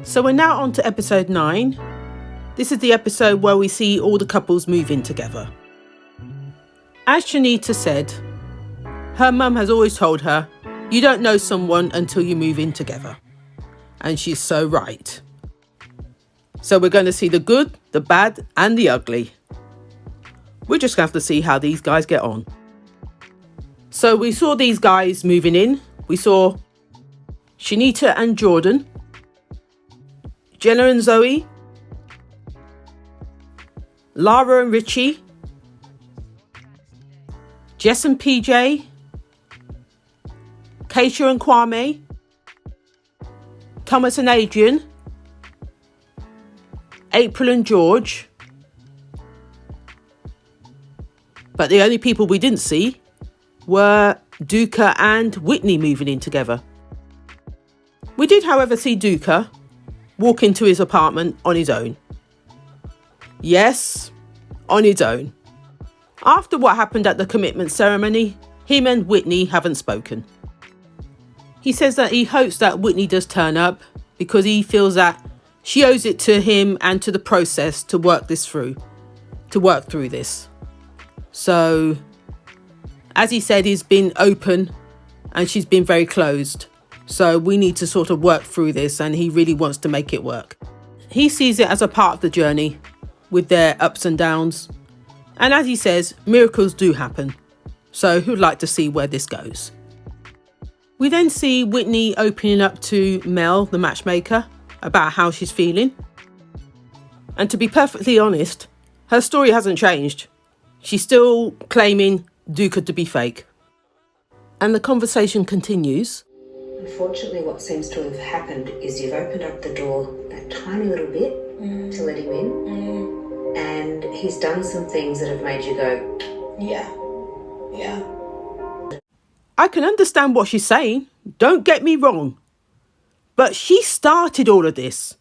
So we're now on to episode 9. This is the episode where we see all the couples move in together. As Shanita said, her mum has always told her, you don't know someone until you move in together. And she's so right. So we're going to see the good, the bad and the ugly. We're just going to have to see how these guys get on. So we saw these guys moving in. We saw Shanita and Jordan, Jenna and Zoe, Lara and Richie, Jess and PJ, Keisha and Kwame, Thomas and Adrian, April and George. But the only people we didn't see were Duka and Whitney moving in together. We did, however, see Duka walk into his apartment on his own. Yes, on his own. After what happened at the commitment ceremony, him and Whitney haven't spoken. He says that he hopes that Whitney does turn up because he feels that she owes it to him and to the process to work through this. So, as he said, he's been open and she's been very closed. So we need to sort of work through this and he really wants to make it work. He sees it as a part of the journey with their ups and downs. And as he says, miracles do happen. So who'd like to see where this goes? We then see Whitney opening up to Mel, the matchmaker, about how she's feeling. And to be perfectly honest, her story hasn't changed. She's still claiming Duka to be fake. And the conversation continues. Unfortunately, what seems to have happened is you've opened up the door that tiny little bit to let him in. And he's done some things that have made you go, yeah. I can understand what she's saying. Don't get me wrong. But she started all of this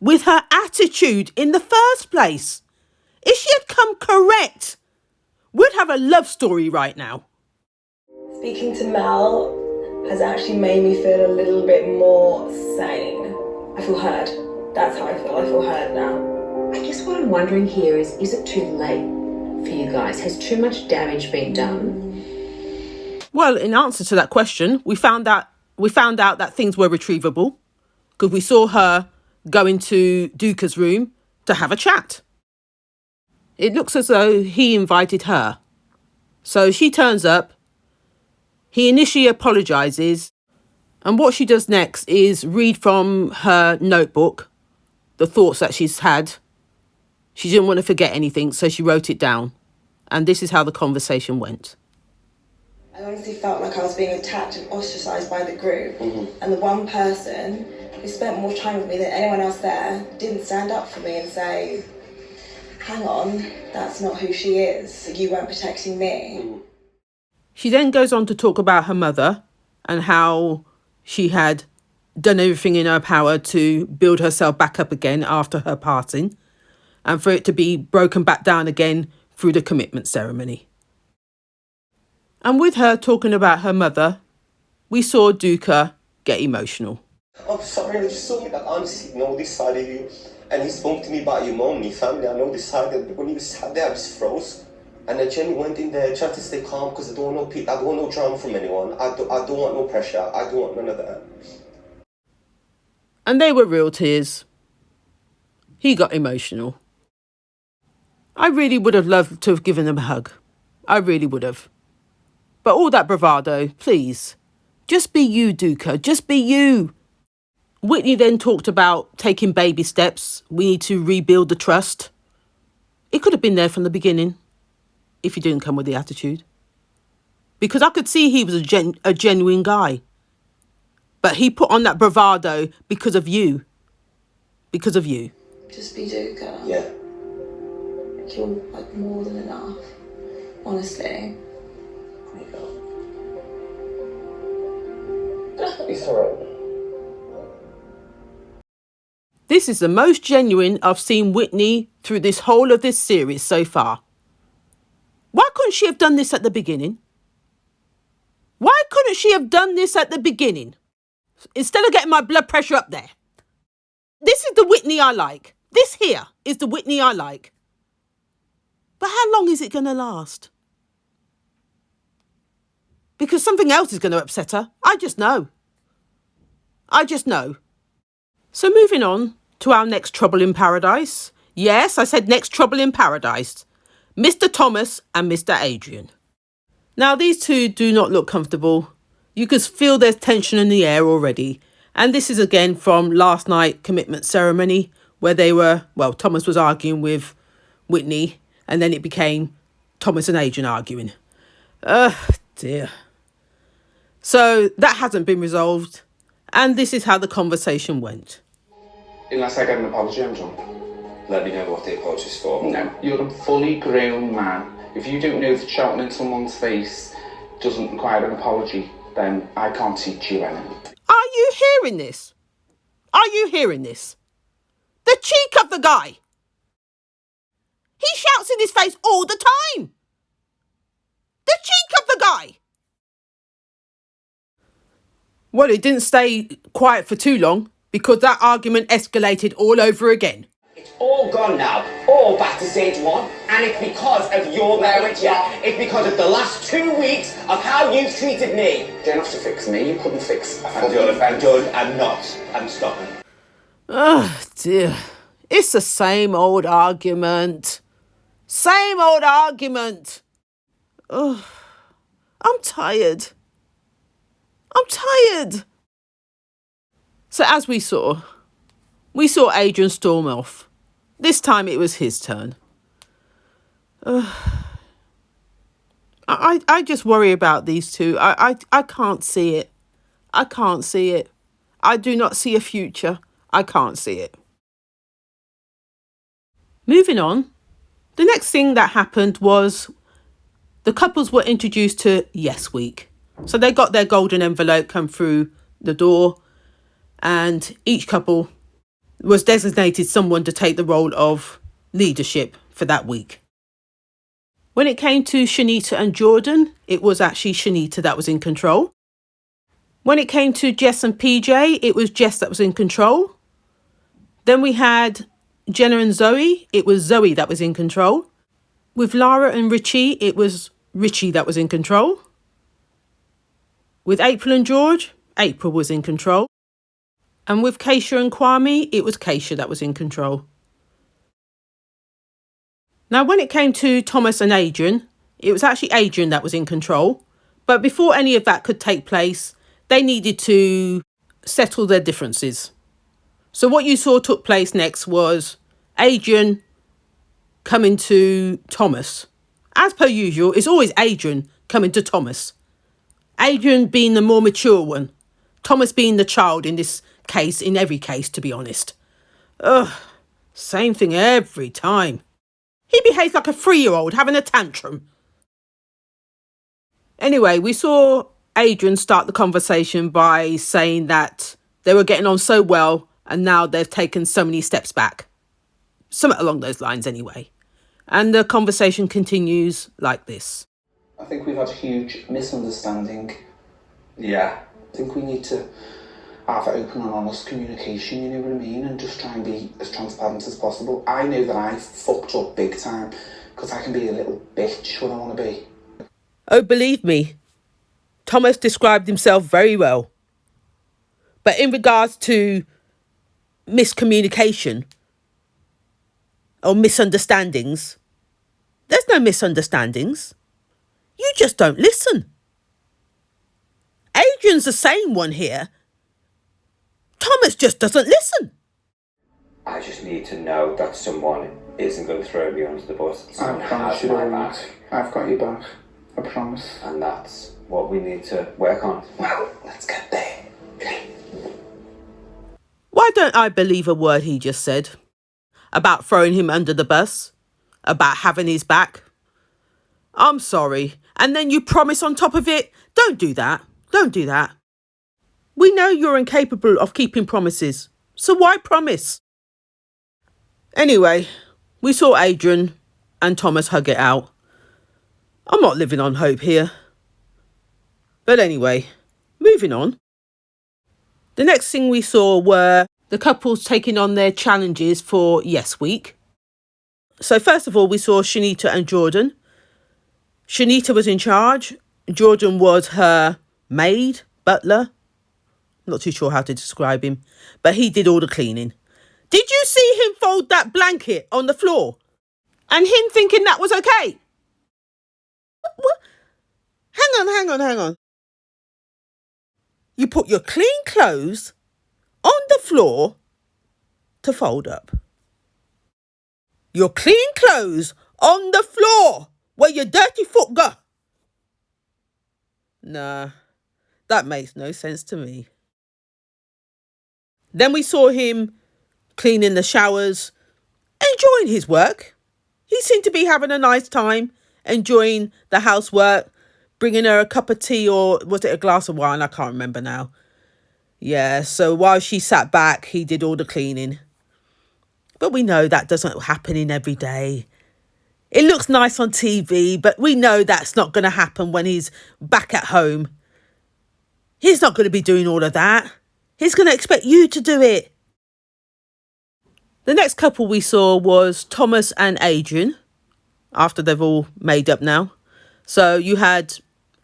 with her attitude in the first place. If she had come correct, we'd have a love story right now. Speaking to Mel has actually made me feel a little bit more sane. I feel heard. That's how I feel. I feel heard now. I guess what I'm wondering here is it too late for you guys? Has too much damage been done? Well, in answer to that question, we found out that things were retrievable because we saw her go into Duka's room to have a chat. It looks as though he invited her. So she turns up. He initially apologises. And what she does next is read from her notebook the thoughts that she's had. She didn't want to forget anything, so she wrote it down. And this is how the conversation went. I honestly felt like I was being attacked and ostracised by the group. And the one person who spent more time with me than anyone else there didn't stand up for me and say, hang on, that's not who she is. You weren't protecting me. She then goes on to talk about her mother and how she had done everything in her power to build herself back up again after her passing and for it to be broken back down again through the commitment ceremony. And with her talking about her mother, we saw Duka get emotional. I'm sorry, I just saw me that honestly know this side of you. And he spoke to me about your mom and your family. I know this side of it. When he was sat there, I just froze. And then Jenny went in there, tried to stay calm because I don't want no drama from anyone. I don't want no pressure. I don't want none of that. And they were real tears. He got emotional. I really would have loved to have given them a hug. I really would have. But all that bravado, please. Just be you, Duka. Just be you. Whitney then talked about taking baby steps. We need to rebuild the trust. It could have been there from the beginning if he didn't come with the attitude. Because I could see he was a genuine guy. But he put on that bravado because of you. Because of you. Just be Duka. Yeah. You're like more than enough. Honestly. It's alright. This is the most genuine I've seen Whitney through this whole of this series so far. Why couldn't she have done this at the beginning? Why couldn't she have done this at the beginning? Instead of getting my blood pressure up there. This is the Whitney I like. This here is the Whitney I like. But how long is it going to last? Because something else is going to upset her. I just know. So moving on to our next trouble in paradise. Yes, I said next trouble in paradise. Mr. Thomas and Mr. Adrian. Now, these two do not look comfortable. You can feel there's tension in the air already. And this is again from last night commitment ceremony where Thomas was arguing with Whitney and then it became Thomas and Adrian arguing. Dear. So that hasn't been resolved. And this is how the conversation went. Unless I get an apology, I'm drunk. Let me know what the apology's for. No, you're a fully grown man. If you don't know that shouting in someone's face doesn't require an apology, then I can't teach you anything. Are you hearing this? The cheek of the guy. He shouts in his face all the time. The cheek of the guy. Well, it didn't stay quiet for too long because that argument escalated all over again. It's all gone now, all back to stage one, and it's because of your marriage, yeah. It's because of the last 2 weeks of how you've treated me. You don't have to fix me, you couldn't fix I'm done, I'm not. I'm stopping. Oh, dear. It's the same old argument. Oh, I'm tired. So as we saw Adrian storm off. This time it was his turn. I just worry about these two. I can't see it. I do not see a future. I can't see it. Moving on. The next thing that happened was the couples were introduced to Yes Week. So they got their golden envelope come through the door and each couple was designated someone to take the role of leadership for that week. When it came to Shanita and Jordan, it was actually Shanita that was in control. When it came to Jess and PJ, it was Jess that was in control. Then we had Jenna and Zoe, it was Zoe that was in control. With Lara and Richie, it was Richie that was in control. With April and George, April was in control. And with Keisha and Kwame, it was Keisha that was in control. Now, when it came to Thomas and Adrian, it was actually Adrian that was in control. But before any of that could take place, they needed to settle their differences. So what you saw took place next was Adrian coming to Thomas. As per usual, it's always Adrian coming to Thomas. Adrian being the more mature one. Thomas being the child in this case, in every case, to be honest. Same thing every time. He behaves like a 3-year-old having a tantrum. Anyway, we saw Adrian start the conversation by saying that they were getting on so well and now they've taken so many steps back. Something along those lines anyway. And the conversation continues like this. I think we've had a huge misunderstanding. Yeah. I think we need to have open and honest communication, you know what I mean? And just try and be as transparent as possible. I know that I fucked up big time because I can be a little bitch when I want to be. Oh, believe me, Thomas described himself very well. But in regards to miscommunication or misunderstandings, there's no misunderstandings. You just don't listen. Adrian's the same one here. Thomas just doesn't listen. I just need to know that someone isn't going to throw me under the bus. Someone I promise has you, my alright. back. I've got your back. I promise. And that's what we need to work on. Well, let's get there. Okay. Why don't I believe a word he just said? About throwing him under the bus? About having his back? I'm sorry. And then you promise on top of it? Don't do that. Don't do that. We know you're incapable of keeping promises. So why promise? Anyway, we saw Adrian and Thomas hug it out. I'm not living on hope here. But anyway, moving on. The next thing we saw were the couples taking on their challenges for Yes Week. So first of all, we saw Shanita and Jordan. Shanita was in charge. Jordan was her maid, butler. Not too sure how to describe him, but he did all the cleaning. Did you see him fold that blanket on the floor? And him thinking that was okay? What? Hang on. You put your clean clothes on the floor to fold up. Your clean clothes on the floor where your dirty foot go. Nah, that makes no sense to me. Then we saw him cleaning the showers, enjoying his work. He seemed to be having a nice time, enjoying the housework, bringing her a cup of tea, or was it a glass of wine? I can't remember now. Yeah, so while she sat back, he did all the cleaning. But we know that doesn't happen in every day. It looks nice on TV, but we know that's not going to happen when he's back at home. He's not going to be doing all of that. He's going to expect you to do it. The next couple we saw was Thomas and Adrian, after they've all made up now. So you had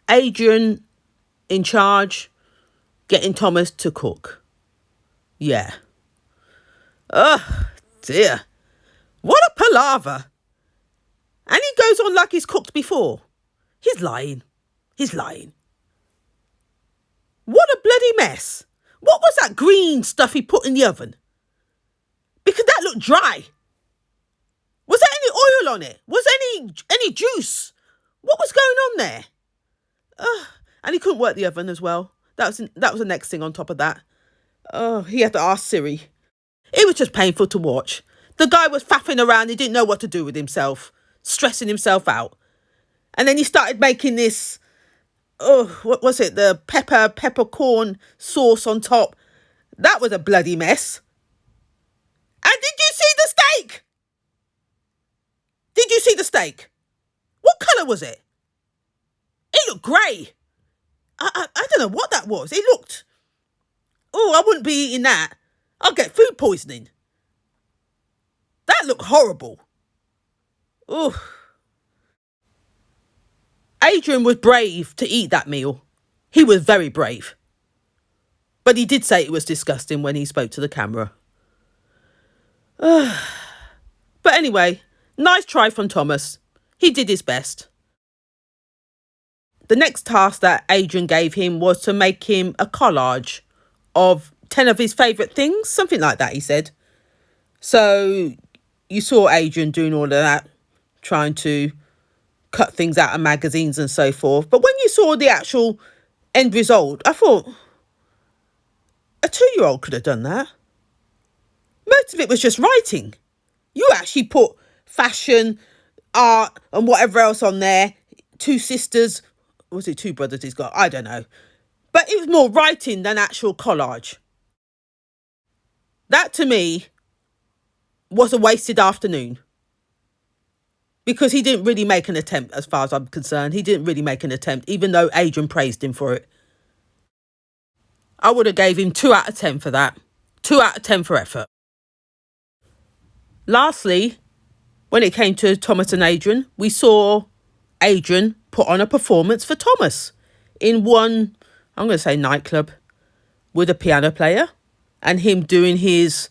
Adrian in charge, getting Thomas to cook. Yeah. Oh, dear. What a palaver. And he goes on like he's cooked before. He's lying. What a bloody mess. What was that green stuff he put in the oven? Because that looked dry. Was there any oil on it? Was any juice? What was going on there? And he couldn't work the oven as well. That was the next thing on top of that. Oh, he had to ask Siri. It was just painful to watch. The guy was faffing around. He didn't know what to do with himself, stressing himself out. And then he started making this, what was it? The peppercorn sauce on top. That was a bloody mess. And did you see the steak? Did you see the steak? What colour was it? It looked grey. I don't know what that was. It looked... I wouldn't be eating that. I'll get food poisoning. That looked horrible. Adrian was brave to eat that meal. He was very brave. But he did say it was disgusting when he spoke to the camera. But anyway, nice try from Thomas. He did his best. The next task that Adrian gave him was to make him a collage of 10 of his favourite things, something like that, he said. So you saw Adrian doing all of that, trying to cut things out of magazines and so forth. But when you saw the actual end result, I thought, a 2-year-old could have done that. Most of it was just writing. You actually put fashion, art and whatever else on there. 2 sisters, was it 2 brothers he's got? I don't know. But it was more writing than actual collage. That to me was a wasted afternoon. Because he didn't really make an attempt, as far as I'm concerned. He didn't really make an attempt, even though Adrian praised him for it. I would have gave him 2 out of 10 for that. 2 out of 10 for effort. Lastly, when it came to Thomas and Adrian, we saw Adrian put on a performance for Thomas in one, I'm going to say nightclub, with a piano player, and him doing his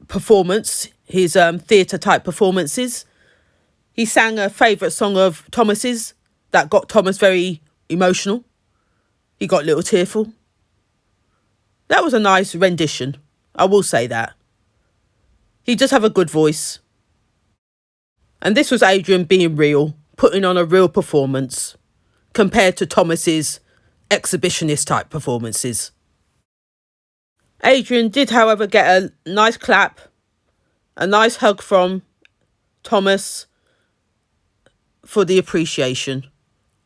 performance, his theatre type performances. He sang a favourite song of Thomas's that got Thomas very emotional. He got a little tearful. That was a nice rendition. I will say that. He does have a good voice. And this was Adrian being real, putting on a real performance compared to Thomas's exhibitionist type performances. Adrian did, however, get a nice clap, a nice hug from Thomas for the appreciation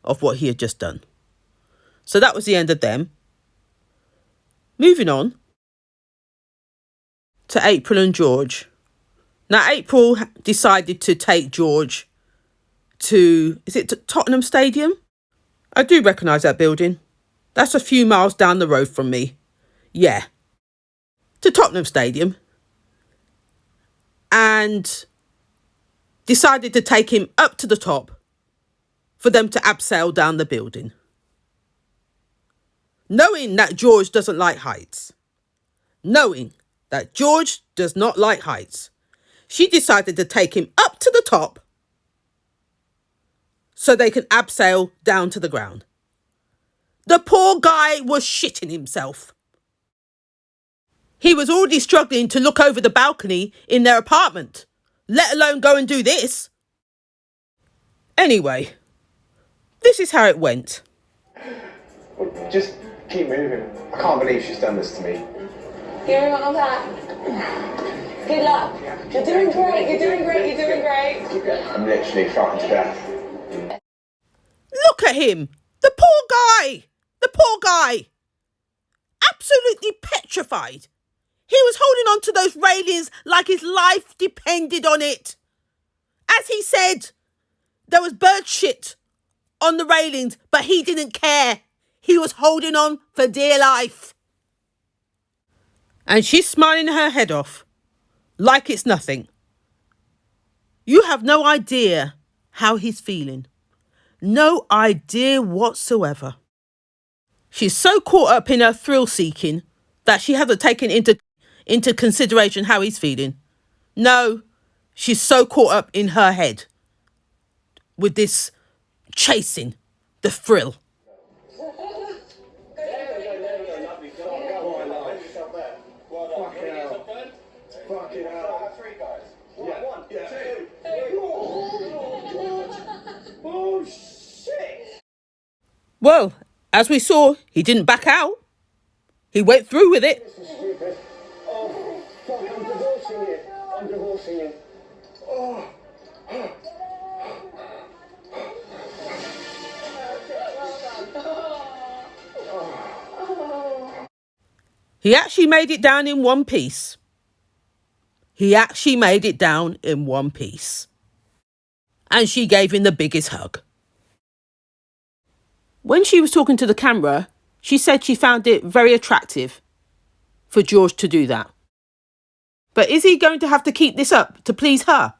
of what he had just done. So that was the end of them. Moving on to April and George. Now, April decided to take George to Tottenham Stadium? I do recognise that building. That's a few miles down the road from me. Yeah. to Tottenham Stadium and decided to take him up to the top for them to abseil down the building. Knowing that George doesn't like heights, she decided to take him up to the top so they can abseil down to the ground. The poor guy was shitting himself. He was already struggling to look over the balcony in their apartment, let alone go and do this. Anyway, this is how it went. Just keep moving. I can't believe she's done this to me. Give me one back. Good luck. You're doing great. I'm literally frightened to death. Look at him. The poor guy. Absolutely petrified. He was holding on to those railings like his life depended on it. As he said, there was bird shit on the railings, but he didn't care. He was holding on for dear life. And she's smiling her head off like it's nothing. You have no idea how he's feeling. No idea whatsoever. She's so caught up in her thrill seeking that she hasn't taken into consideration how he's feeling. No, she's so caught up in her head with this chasing, the thrill. Well, as we saw, he didn't back out. He went through with it. Oh, fuck, I'm divorcing you. Oh. He actually made it down in one piece. And she gave him the biggest hug. When she was talking to the camera, she said she found it very attractive for George to do that. But is he going to have to keep this up to please her?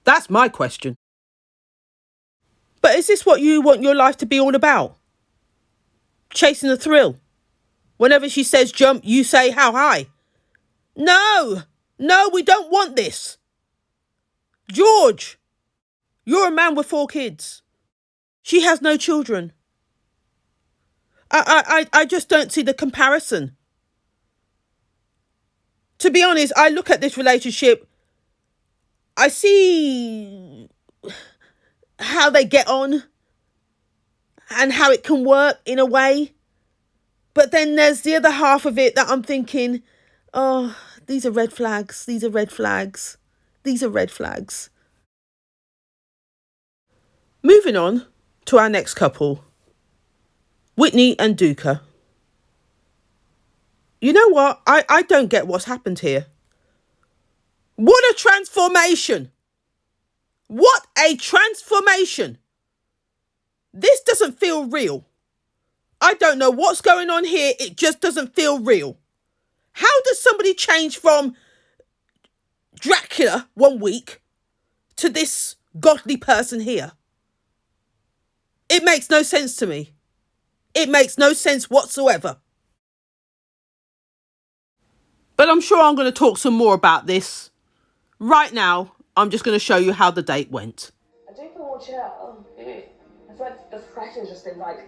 That's my question. But is this what you want your life to be all about? Chasing the thrill? Whenever she says jump, you say how high? No, we don't want this. George, you're a man with 4 kids. She has no children. I just don't see the comparison. To be honest, I look at this relationship, I see how they get on and how it can work in a way. But then there's the other half of it that I'm thinking, oh, these are red flags. Moving on to our next couple, Whitney and Duca. You know what? I don't get what's happened here. What a transformation. This doesn't feel real. I don't know what's going on here. It just doesn't feel real. How does somebody change from Dracula one week to this godly person here? It makes no sense to me. It makes no sense whatsoever. But I'm sure I'm going to talk some more about this. Right now, I'm just going to show you how the date went. I do feel more chill. I feel like the pressure's just been like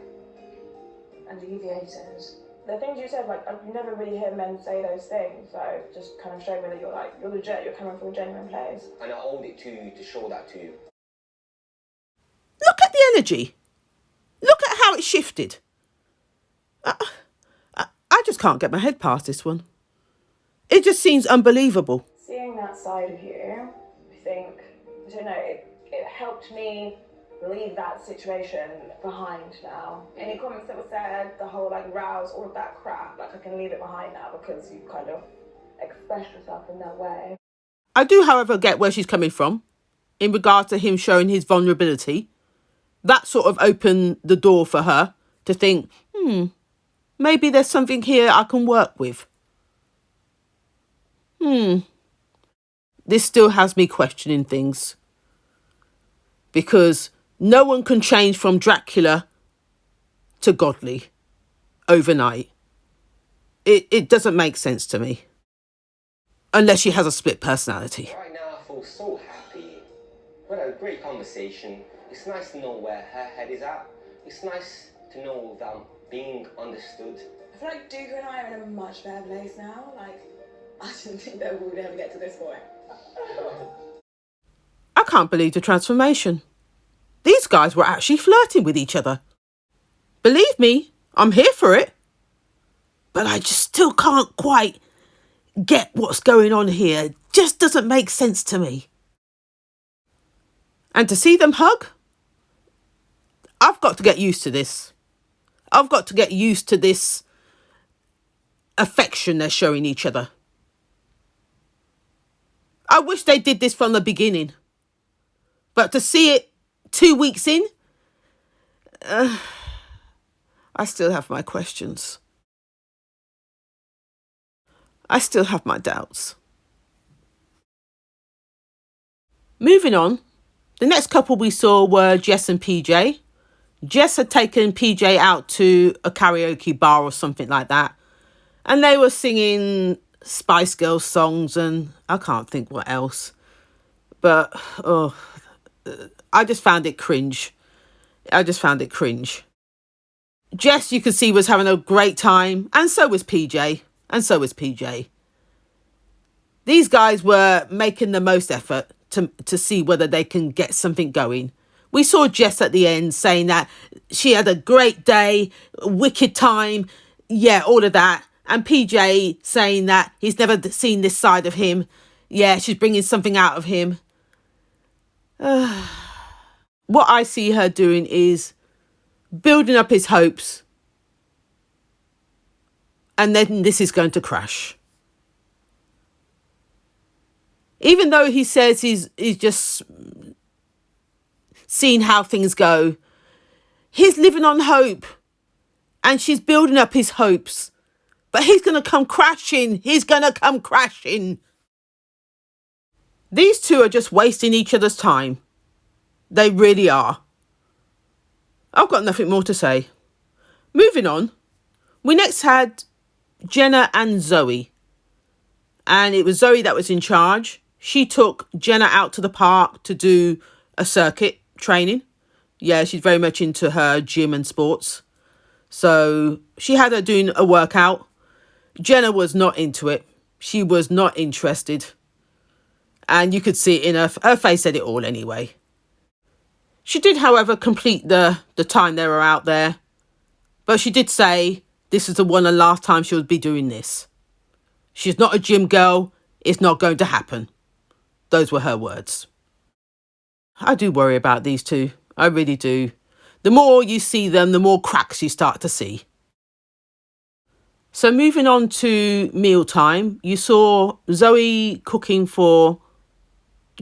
alleviated. The things you said, like, you never really hear men say those things, so just kind of show me that you're legit, you're coming from a genuine place. And I owed it to show that to you. Look at the energy. Look at how it shifted. I just can't get my head past this one. It just seems unbelievable. Seeing that side of you, I don't know, it helped me leave that situation behind now. Any comments that were said, the whole like rows, all of that crap, like I can leave it behind now because you kind of expressed yourself in that way. I do, however, get where she's coming from in regard to him showing his vulnerability. That sort of opened the door for her to think, maybe there's something here I can work with. This still has me questioning things. Because no one can change from Dracula to godly overnight. It doesn't make sense to me. Unless she has a split personality. Right now, I feel so happy. We had a great conversation. It's nice to know where her head is at. It's nice to know that I'm being understood. I feel like Duke and I are in a much better place now. Like, I didn't think that we would ever get to this point. I can't believe the transformation. These guys were actually flirting with each other. Believe me, I'm here for it. But I just still can't quite get what's going on here. It just doesn't make sense to me. And to see them hug, I've got to get used to this. I've got to get used to this affection they're showing each other. I wish they did this from the beginning. But to see it 2 weeks in, I still have my questions. I still have my doubts. Moving on, the next couple we saw were Jess and PJ. Jess had taken PJ out to a karaoke bar or something like that. And they were singing Spice Girls songs and I can't think what else. But, I just found it cringe. Jess, you could see, was having a great time. And so was PJ. These guys were making the most effort to see whether they can get something going. We saw Jess at the end saying that she had a great day, a wicked time. Yeah, all of that. And PJ saying that he's never seen this side of him. Yeah, she's bringing something out of him. What I see her doing is building up his hopes. And then this is going to crash. Even though he says he's just seeing how things go, he's living on hope. And she's building up his hopes. But he's going to come crashing. These two are just wasting each other's time. They really are. I've got nothing more to say. Moving on. We next had Jenna and Zoe. And it was Zoe that was in charge. She took Jenna out to the park to do a circuit training. Yeah, she's very much into her gym and sports. So she had her doing a workout. Jenna was not into it. She was not interested. And you could see it in her face said it all anyway. She did, however, complete the time they were out there. But she did say this is the one and last time she would be doing this. She's not a gym girl. It's not going to happen. Those were her words. I do worry about these two. I really do. The more you see them, the more cracks you start to see. So moving on to mealtime, you saw Zoe cooking for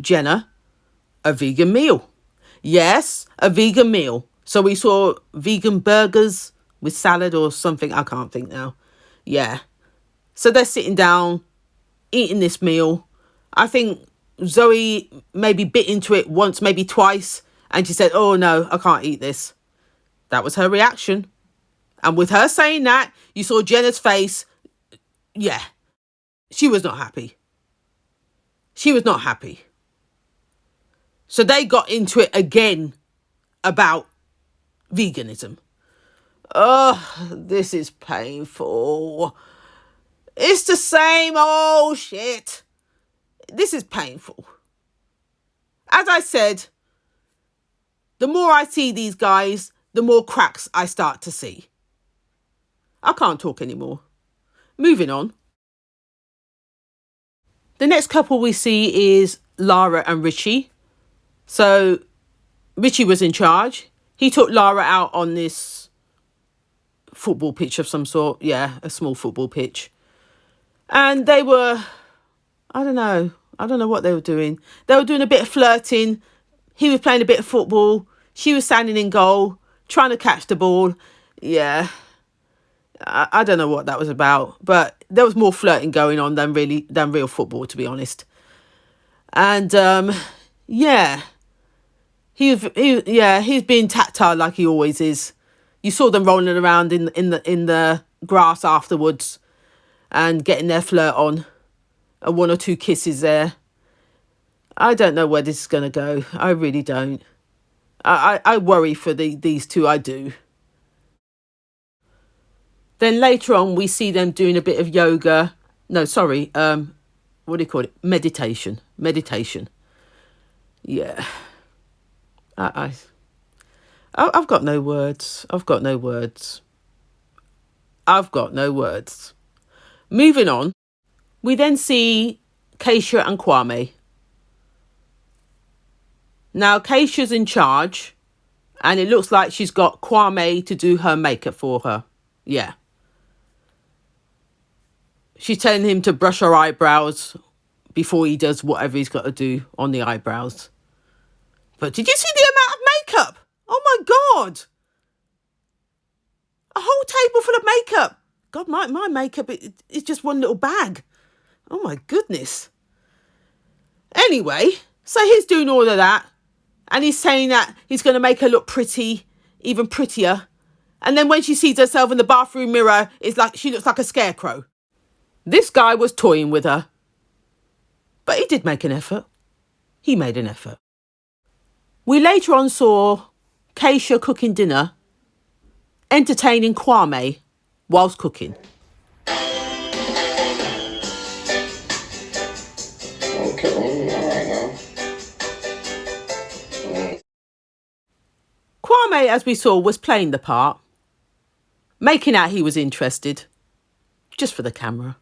Jenna a vegan meal. Yes, a vegan meal. So we saw vegan burgers with salad or something. I can't think now. Yeah. So they're sitting down, eating this meal. I think Zoe maybe bit into it once, maybe twice. And she said, oh no, I can't eat this. That was her reaction. And with her saying that, you saw Jenna's face. Yeah. She was not happy. So they got into it again about veganism. Oh, this is painful. It's the same old shit. This is painful. As I said, the more I see these guys, the more cracks I start to see. I can't talk anymore. Moving on. The next couple we see is Lara and Richie. So Richie was in charge. He took Lara out on this football pitch of some sort. Yeah, a small football pitch. And they were, I don't know what they were doing. They were doing a bit of flirting. He was playing a bit of football. She was standing in goal, trying to catch the ball. Yeah. I don't know what that was about, but there was more flirting going on than real football, to be honest. And yeah, he's being tactile like he always is. You saw them rolling around in the grass afterwards and getting their flirt on, and 1 or 2 kisses there. I don't know where this is going to go. I really don't. I worry for these two, I do. Then later on, we see them doing a bit of yoga. No, sorry. What do you call it? Meditation. Yeah. I've got no words. Moving on, we then see Keisha and Kwame. Now, Keisha's in charge, and it looks like she's got Kwame to do her makeup for her. Yeah. She's telling him to brush her eyebrows before he does whatever he's got to do on the eyebrows. But did you see the amount of makeup? Oh my God. A whole table full of makeup. God, my makeup is just one little bag. Oh my goodness. Anyway, so he's doing all of that. And he's saying that he's going to make her look pretty, even prettier. And then when she sees herself in the bathroom mirror, it's like she looks like a scarecrow. This guy was toying with her. But he did make an effort. He made an effort. We later on saw Keisha cooking dinner, entertaining Kwame whilst cooking. Kwame, as we saw, was playing the part, making out he was interested, just for the camera.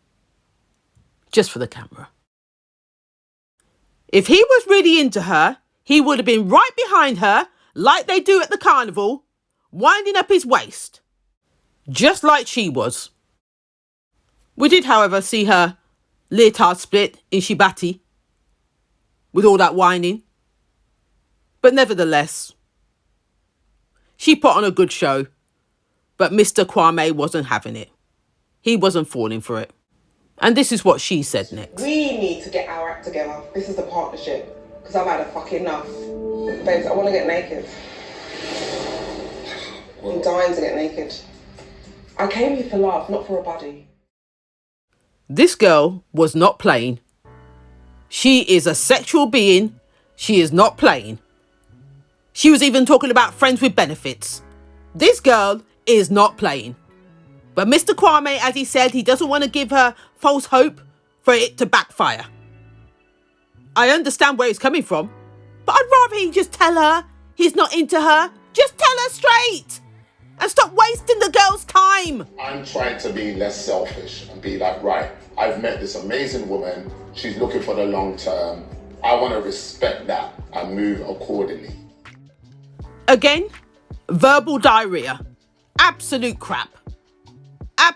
If he was really into her, he would have been right behind her, like they do at the carnival, winding up his waist, just like she was. We did, however, see her leotard split in shibati, with all that whining. But nevertheless, she put on a good show, but Mr. Kwame wasn't having it. He wasn't falling for it. And this is what she said next. We need to get our act together. This is the partnership. Because I've had a fucking enough. Babes, I want to get naked. I'm dying to get naked. I came here for love, not for a body. This girl was not playing. She is a sexual being. She is not playing. She was even talking about friends with benefits. This girl is not playing. But Mr. Kwame, as he said, he doesn't want to give her false hope for it to backfire. I understand where he's coming from, but I'd rather he just tell her he's not into her. Just tell her straight and stop wasting the girl's time. I'm trying to be less selfish and be like, right, I've met this amazing woman. She's looking for the long term. I want to respect that and move accordingly. Again, verbal diarrhea. Absolute crap. I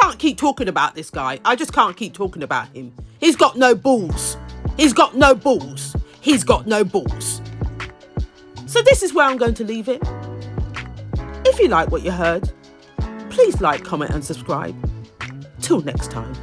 can't keep talking about this guy. I just can't keep talking about him. He's got no balls. So this is where I'm going to leave it. If you like what you heard, please like, comment and subscribe. Till next time.